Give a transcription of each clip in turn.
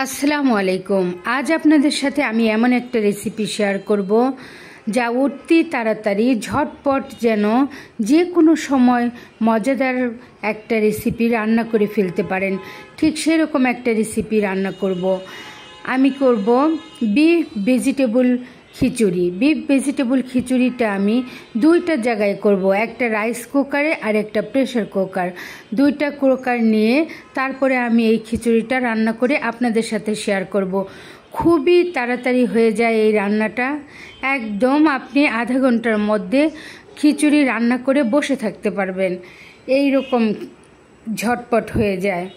আসসালামু আলাইকুম। আজ আপনাদের সাথে আমি এমন একটা রেসিপি শেয়ার করব যা অতি তাড়াতাড়ি ঝটপট যেন যে কোনো সময় মজাদার একটা রেসিপি রান্না করে ফেলতে পারেন, ঠিক সেরকম একটা রেসিপি রান্না করব। আমি করব বিফ ভেজিটেবল খিচুড়ি। বিফ ভেজিটেবল খিচুড়িটা আমি দুইটা জায়গায় করব, একটা রাইস কুকারে আর একটা প্রেশার কুকার। দুইটা কুকার নিয়ে তারপরে আমি এই খিচুড়িটা রান্না করে আপনাদের সাথে শেয়ার করব। খুবই তাড়াতাড়ি হয়ে যায় এই রান্নাটা, একদম আপনি আধা ঘন্টার মধ্যে খিচুড়ি রান্না করে বসে থাকতে পারবেন, এই রকম ঝটপট হয়ে যায়।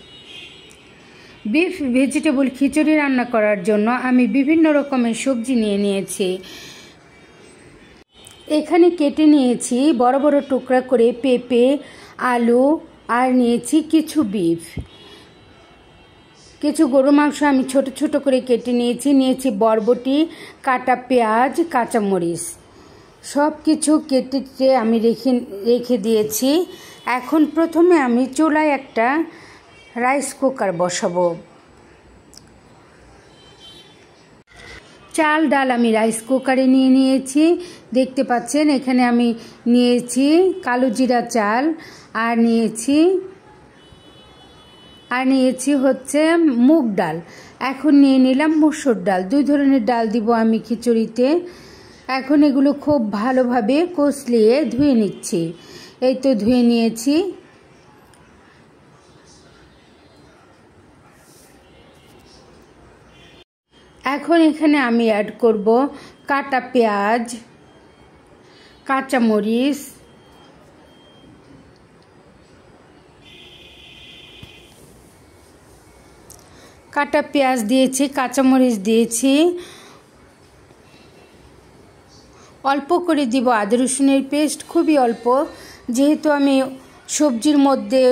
বিফ ভেজিটেবল খিচুড়ি রান্না করার জন্য আমি বিভিন্ন রকমের সবজি নিয়ে নিয়েছি। এখানে কেটে নিয়েছি বড় বড় টুকরা করে পেঁপে, আলু, আর নিয়েছি কিছু বিফ। কিছু গরু মাংস আমি ছোট ছোট করে কেটে নিয়েছি বরবটি, কাটা পেঁয়াজ, কাঁচামরিচ, সব কিছু কেটে আমি রেখে দিয়েছি। এখন প্রথমে আমি চুলায় একটা রাইস কুকার বসাবো। চাল ডাল আমি রাইস কুকারে নিয়ে নিয়েছি, দেখতে পাচ্ছেন। এখানে আমি নিয়েছি কালো জিরা চাল, আর নিয়েছি হচ্ছে মুগ ডাল। এখন নিয়ে নিলাম মসুর ডাল। দুই ধরনের ডাল দিব আমি খিচুড়িতে। এখন এগুলো খুব ভালোভাবে কষলিয়ে ধুয়ে নিচ্ছি। এই তো ধুয়ে নিয়েছি। এখন এখানে আমি অ্যাড করব কাটা পেঁয়াজ, কাঁচামরিচ, কাটা পেঁয়াজ দিয়েছি, কাঁচামরিচ দিয়েছি, অল্প করে দিব আদা রসুনের পেস্ট, খুবই অল্প, যেহেতু আমি সবজির মধ্যে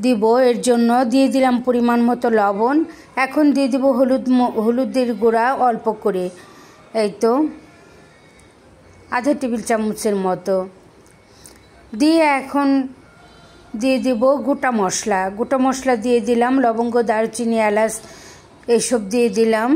দিব এর জন্য। দিয়ে দিলাম পরিমাণ মতো লবণ। এখন দিয়ে দেব হলুদের গুঁড়া অল্প করে, এই তো আধা টেবিল চামচের মতো দিয়ে এখন দিয়ে দেব গোটা মশলা দিয়ে দিলাম, লবঙ্গ, দারচিনি, এলাচ এসব দিয়ে দিলাম।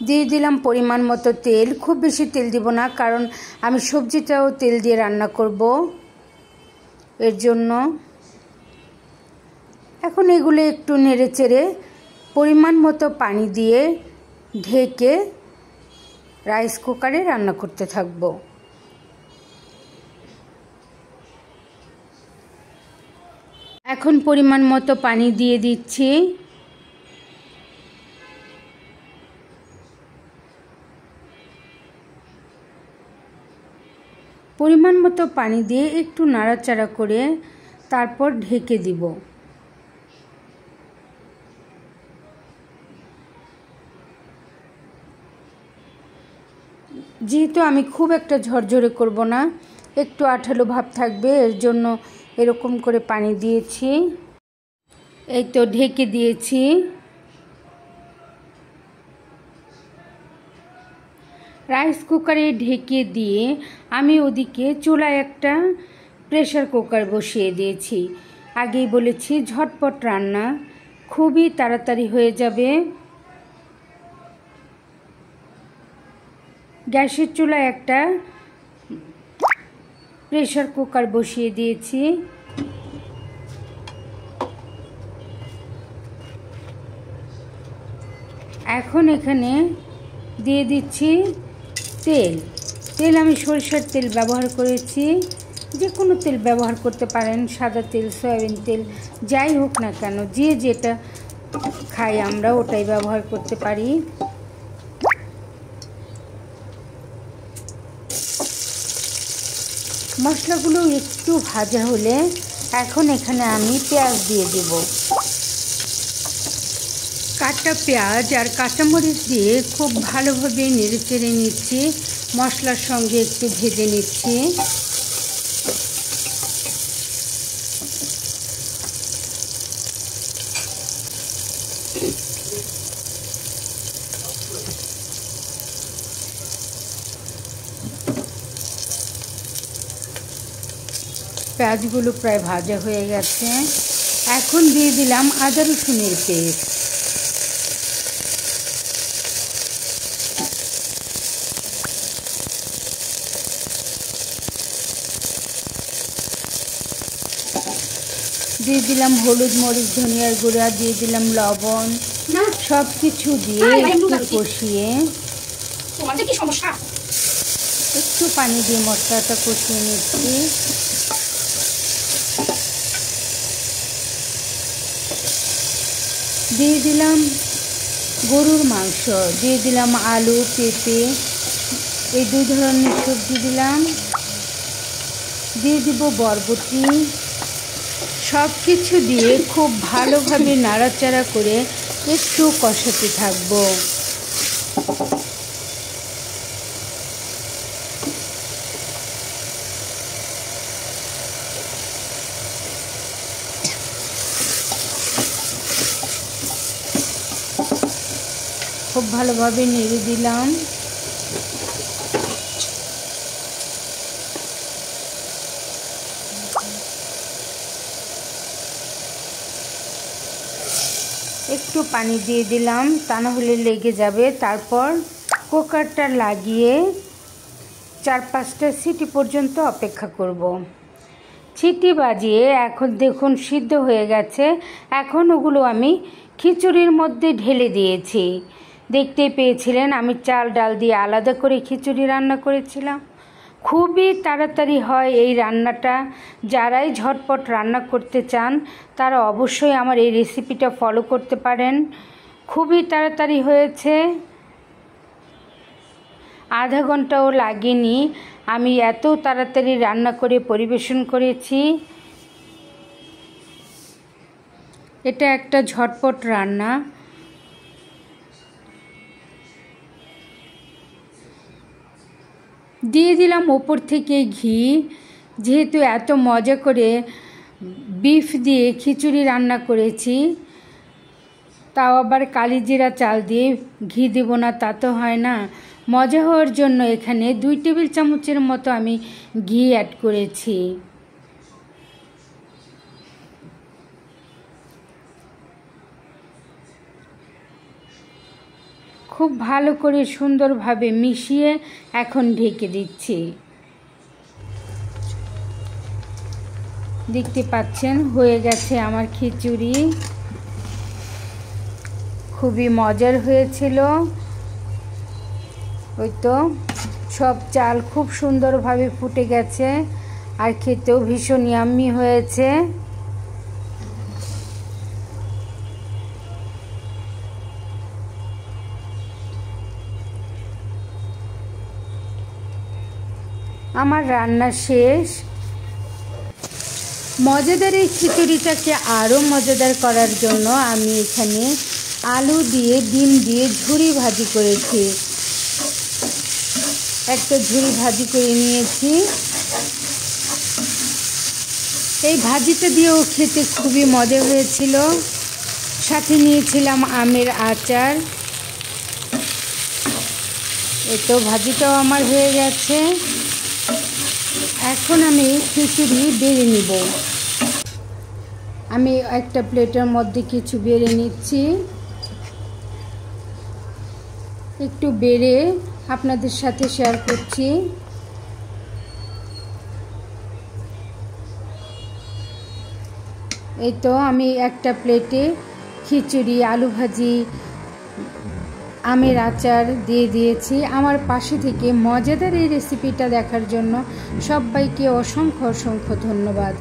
দিয়ে দিলাম পরিমাণ মতো তেল। খুব বেশি তেল দিব না, কারণ আমি সবজিটাও তেল দিয়ে রান্না করব এর জন্য। এখন এগুলো একটু নেড়ে চেড়ে পরিমাণ মতো পানি দিয়ে ঢেকে রাইস কুকারে রান্না করতে থাকব। এখন পরিমাণ মতো পানি দিয়ে দিচ্ছি। পরিমাণ মতো পানি দিয়ে একটু নাড়াচাড়া করে তারপর ঢেকে দিব। যেহেতু আমি খুব একটা ঝরঝরে করব না, একটু আঠালো ভাব থাকবে, এর জন্য এরকম করে পানি দিয়েছি। এই তো ঢেকে দিয়েছি। রাইস কুকারে ঢেকে দিয়ে আমি ওদিকে চুলায় একটা প্রেশার কুকার বসিয়ে দিয়েছি। আগেই বলেছি ঝটপট রান্না, খুবই তাড়াতাড়ি হয়ে যাবে। গ্যাসের চুলায় একটা প্রেশার কুকার বসিয়ে দিয়েছি। এখন এখানে দিয়ে দিচ্ছি তেল আমি সরিষার তেল ব্যবহার করেছি, যে কোনো তেল ব্যবহার করতে পারেন, সাদা তেল, সয়াবিন তেল, যাই হোক না কেন, যে যেটা খাই আমরা ওটাই ব্যবহার করতে পারি। মশলাগুলো একটু ভাজা হলে এখন এখানে আমি পেঁয়াজ দিয়ে দেব। কাটা পেঁয়াজ আর কাঁচামরিচ দিয়ে খুব ভালোভাবে নেড়ে চেড়ে নিচ্ছি, মশলার সঙ্গে একটু ভেজে নিচ্ছি। পেঁয়াজগুলো প্রায় ভাজা হয়ে গেছে। এখন দিয়ে দিলাম আদা রসুনের পেস্ট। দিয়ে দিলাম হলুদ, মরিচ, ধনিয়ার গুঁড়া, দিয়ে দিলাম লবণ। সব কিছু দিয়ে একটু কষিয়ে একটু পানি দিয়ে মশলাটা কষিয়ে নিচ্ছি। দিয়ে দিলাম গরুর মাংস, দিয়ে দিলাম আলু, পেঁপে, এই 2 ধরনের সবজি দিলাম। দিয়ে দিব বরবটি। সব কিছু দিয়ে খুব ভালোভাবে নাড়াচাড়া করে একটু কষাতে থাকবো। খুব ভালোভাবে নেড়ে দিলাম। একটু পানি দিয়ে দিলাম, তা না হলে লেগে যাবে। তারপর কুকারটা লাগিয়ে 4-5টা সিটি পর্যন্ত অপেক্ষা করব। সিটি বাজিয়ে এখন দেখুন সিদ্ধ হয়ে গেছে। এখন ওগুলো আমি খিচুড়ির মধ্যে ঢেলে দিয়েছি। দেখতেই পেয়েছিলেন আমি চাল ডাল দিয়ে আলাদা করে খিচুড়ি রান্না করেছিলাম। খুবই তাড়াতাড়ি হয় এই রান্নাটা। যারাই ঝটপট রান্না করতে চান তারা অবশ্যই আমার এই রেসিপিটা ফলো করতে পারেন। খুবই তাড়াতাড়ি হয়েছে, আধা ঘন্টাও লাগেনি। আমি এত তাড়াতাড়ি রান্না করে পরিবেশন করেছি। এটা একটা ঝটপট রান্না। দিয়ে দিলাম ওপর থেকে ঘি। যেহেতু এত মজা করে বিফ দিয়ে খিচুড়ি রান্না করেছি, তাও আবার কালিজিরা চাল দিয়ে ঘি দেব না তা তো হয় না। মজা হওয়ার জন্য এখানে 2 টেবিল চামচের মতো আমি ঘি অ্যাড করেছি। খুব ভালো করে সুন্দরভাবে মিশিয়ে এখন ঢেকে দিচ্ছি। দেখতে পাচ্ছেন হয়ে গেছে আমার খিচুড়ি। খুবই মজার হয়েছিল। ওই তো সব চাল খুব সুন্দরভাবে ফুটে গেছে আর খেতেও ভীষণ ইয়াম্মি হয়েছে। আমার রান্না শেষ। মজাদার এই খিচুড়িটাকে আরও মজাদার করার জন্য আমি এখানে আলু দিয়ে ডিম দিয়ে ঝুরি ভাজি করেছি। একটা ঝুরি ভাজি করে নিয়েছি। এই ভাজিটা দিয়েও খেতে খুবই মজা হয়েছিল। সাথে নিয়েছিলাম আমের আচার। এই তো ভাজিটাও আমার হয়ে গেছে। এখন আমি খিচুড়ি বেড়ে নিব। আমি একটা প্লেটের মধ্যে কিছু বেড়ে নিচ্ছি। একটু বেড়ে আপনাদের সাথে শেয়ার করছি। এই তো আমি একটা প্লেটে খিচুড়ি, আলু ভাজি, আমের আচার দিয়ে দিয়েছি। আমার পাশে থেকে মজাদার এই রেসিপিটা দেখার জন্য সবাইকে অসংখ্য অসংখ্য ধন্যবাদ।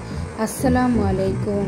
আসসালামু আলাইকুম।